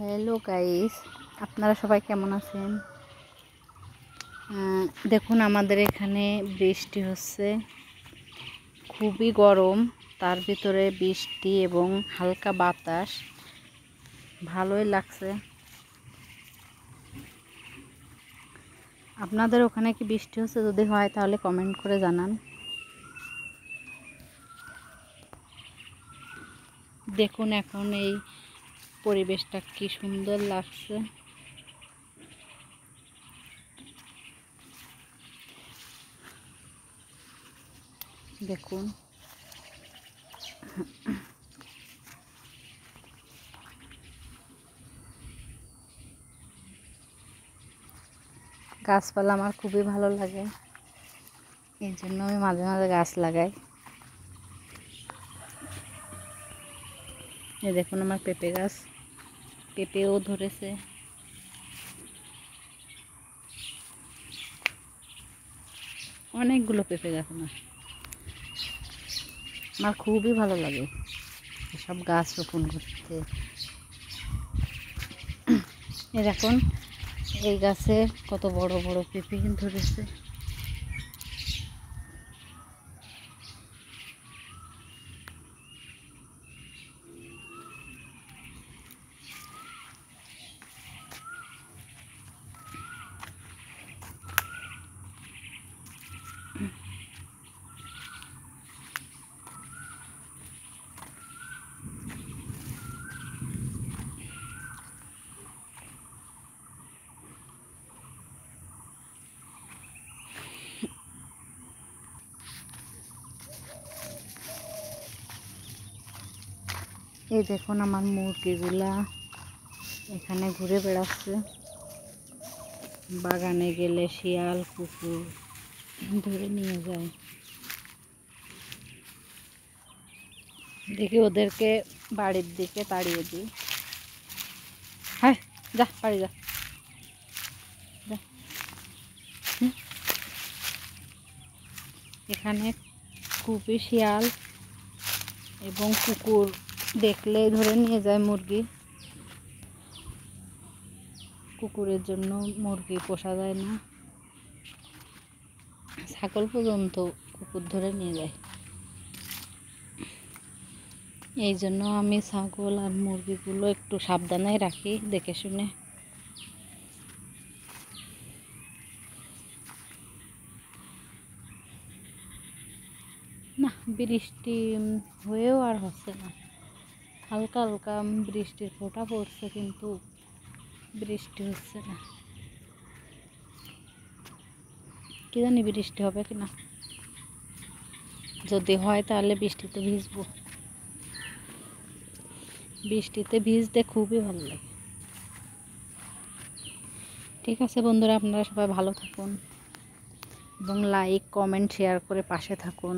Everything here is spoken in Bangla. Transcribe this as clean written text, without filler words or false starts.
হ্যালো গাইস, আপনারা সবাই কেমন আছেন? দেখুন আমাদের এখানে বৃষ্টি হচ্ছে, খুবই গরম, তার ভিতরে বৃষ্টি এবং হালকা বাতাস, ভালোই লাগছে। আপনাদের ওখানে কি বৃষ্টি হচ্ছে? যদি হয় তাহলে কমেন্ট করে জানান। দেখুন এখন এই পরিবেশটা কি সুন্দর লাগছে। দেখুন গাছপালা আমার খুবই ভালো লাগে, এই জন্য আমি মাঝে মাঝে গাছ লাগাই। এই দেখুন আমার পেঁপে গাছ, পেঁপেও ধরেছে। অনেকগুলো পেঁপে গাছ আমার খুবই ভালো লাগে এসব গাছ রোপণ করতে। এই দেখুন এই গাছে কত বড় বড় পেঁপে ধরেছে। এই দেখুন আমার মুরগিগুলা এখানে ঘুরে বেড়াচ্ছে। বাগানে গেলে শিয়াল কুকুর ধরে নিয়ে যায়। দেখি ওদেরকে বাড়ির দিকে তাড়িয়ে দিই। হ্যাঁ, যা বাড়ি যা। এখানে খুবই শিয়াল এবং কুকুর দেখলে ধরে নিয়ে যায় মুরগি। কুকুরের জন্য মুরগি পোষা যায় না, ছাগল পর্যন্ত কুকুর ধরে নিয়ে যায়। এই জন্য আমি ছাগল আর মুরগিগুলো একটু সাবধানে রাখি, দেখে শুনে। না, বৃষ্টি হয়েও আর হচ্ছে না, হালকা হালকা বৃষ্টির ফোঁটা পড়ছে, কিন্তু বৃষ্টি হচ্ছে না। কি জানি বৃষ্টি হবে কিনা, যদি হয় তাহলে বৃষ্টিতে ভিজবো। বৃষ্টিতে ভিজতে খুবই ভালো লাগে। ঠিক আছে বন্ধুরা, আপনারা সবাই ভালো থাকুন এবং লাইক কমেন্ট শেয়ার করে পাশে থাকুন।